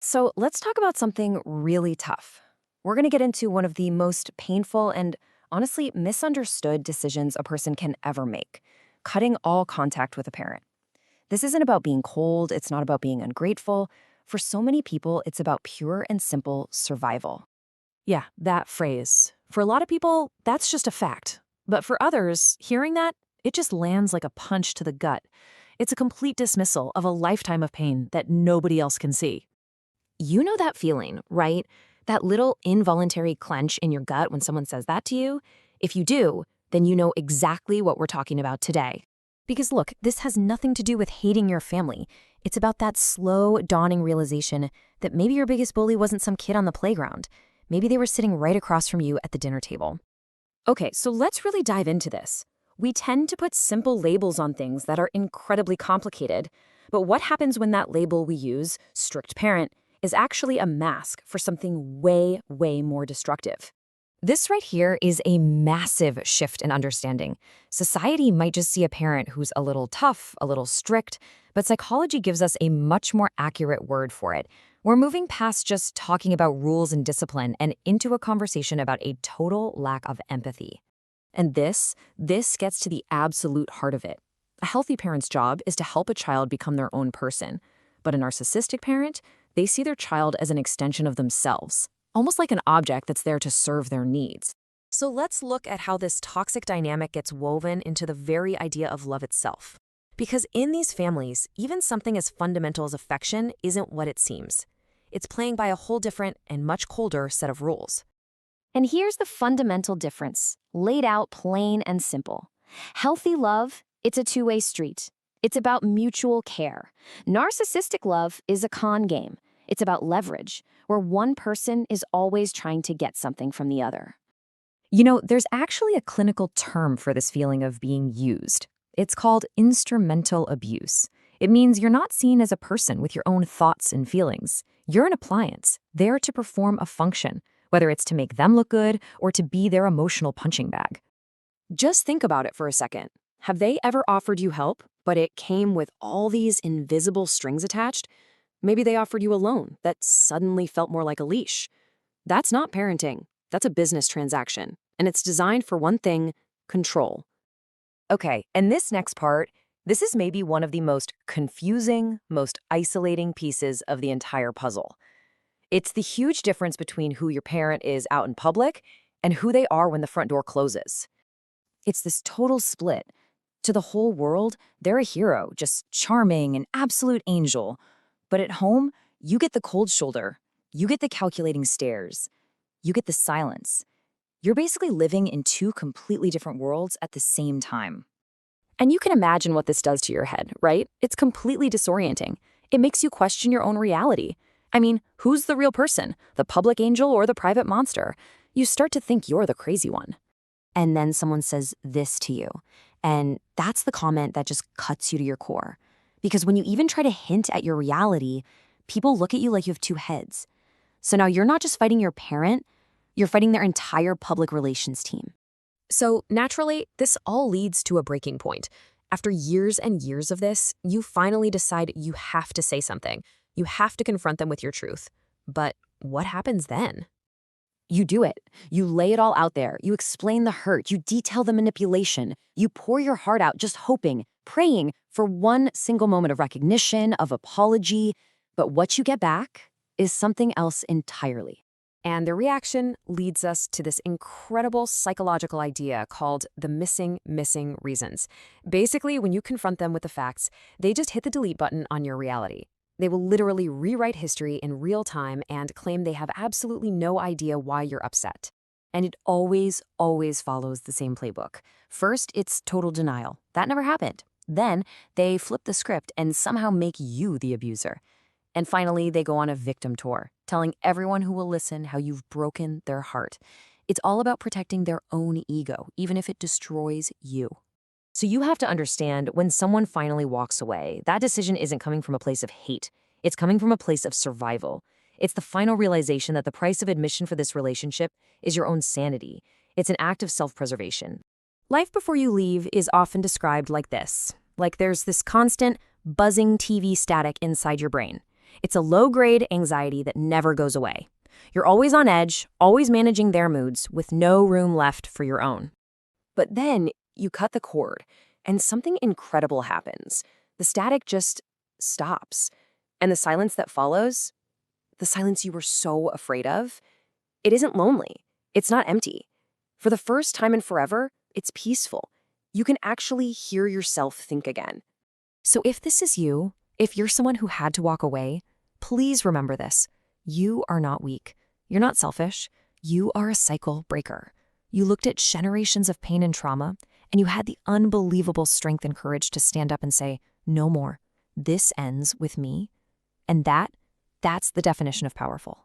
So let's talk about something really tough. We're going to get into one of the most painful and honestly misunderstood decisions a person can ever make: cutting all contact with a parent. This isn't about being cold, it's not about being ungrateful. For so many people, it's about pure and simple survival. Yeah, that phrase. For a lot of people, that's just a fact. But for others, hearing that, it just lands like a punch to the gut. It's a complete dismissal of a lifetime of pain that nobody else can see. You know that feeling, right? That little involuntary clench in your gut when someone says that to you? If you do, then you know exactly what we're talking about today. Because look, this has nothing to do with hating your family. It's about that slow, dawning realization that maybe your biggest bully wasn't some kid on the playground. Maybe they were sitting right across from you at the dinner table. Okay, so let's really dive into this. We tend to put simple labels on things that are incredibly complicated, but what happens when that label we use, strict parent, is actually a mask for something way, way more destructive? This right here is a massive shift in understanding. Society might just see a parent who's a little tough, a little strict, but psychology gives us a much more accurate word for it. We're moving past just talking about rules and discipline and into a conversation about a total lack of empathy. And this gets to the absolute heart of it. A healthy parent's job is to help a child become their own person. But a narcissistic parent, they see their child as an extension of themselves, almost like an object that's there to serve their needs. So let's look at how this toxic dynamic gets woven into the very idea of love itself. Because in these families, even something as fundamental as affection isn't what it seems. It's playing by a whole different and much colder set of rules. And here's the fundamental difference, laid out plain and simple. Healthy love, it's a two-way street. It's about mutual care. Narcissistic love is a con game. It's about leverage, where one person is always trying to get something from the other. You know, there's actually a clinical term for this feeling of being used. It's called instrumental abuse. It means you're not seen as a person with your own thoughts and feelings. You're an appliance, there to perform a function, whether it's to make them look good or to be their emotional punching bag. Just think about it for a second. Have they ever offered you help, but it came with all these invisible strings attached? Maybe they offered you a loan that suddenly felt more like a leash. That's not parenting. That's a business transaction. And it's designed for one thing: control. Okay, and this next part, this is maybe one of the most confusing, most isolating pieces of the entire puzzle. It's the huge difference between who your parent is out in public and who they are when the front door closes. It's this total split. To the whole world, they're a hero, just charming, an absolute angel. But at home, you get the cold shoulder, you get the calculating stares, you get the silence. You're basically living in two completely different worlds at the same time. And you can imagine what this does to your head, right? It's completely disorienting. It makes you question your own reality. I mean, who's the real person? The public angel or the private monster? You start to think you're the crazy one. And then someone says this to you. And that's the comment that just cuts you to your core. Because when you even try to hint at your reality, people look at you like you have two heads. So now you're not just fighting your parent, you're fighting their entire public relations team. So naturally, this all leads to a breaking point. After years and years of this, you finally decide you have to say something. You have to confront them with your truth. But what happens then? You do it. You lay it all out there. You explain the hurt. You detail the manipulation. You pour your heart out, just hoping, praying for one single moment of recognition, of apology. But what you get back is something else entirely. And the reaction leads us to this incredible psychological idea called the missing reasons. Basically, when you confront them with the facts, they just hit the delete button on your reality. They will literally rewrite history in real time and claim they have absolutely no idea why you're upset. And it always follows the same playbook. First, it's total denial. That never happened. Then, they flip the script and somehow make you the abuser. And finally, they go on a victim tour, telling everyone who will listen how you've broken their heart. It's all about protecting their own ego, even if it destroys you. So you have to understand, when someone finally walks away, that decision isn't coming from a place of hate. It's coming from a place of survival. It's the final realization that the price of admission for this relationship is your own sanity. It's an act of self-preservation. Life before you leave is often described like this. Like there's this constant, buzzing TV static inside your brain. It's a low-grade anxiety that never goes away. You're always on edge, always managing their moods, with no room left for your own. But then you cut the cord, and something incredible happens. The static just stops. And the silence that follows, the silence you were so afraid of, it isn't lonely. It's not empty. For the first time in forever, it's peaceful. You can actually hear yourself think again. So if this is you, if you're someone who had to walk away, please remember this. You are not weak. You're not selfish. You are a cycle breaker. You looked at generations of pain and trauma, and you had the unbelievable strength and courage to stand up and say, no more. This ends with me. And that's the definition of powerful.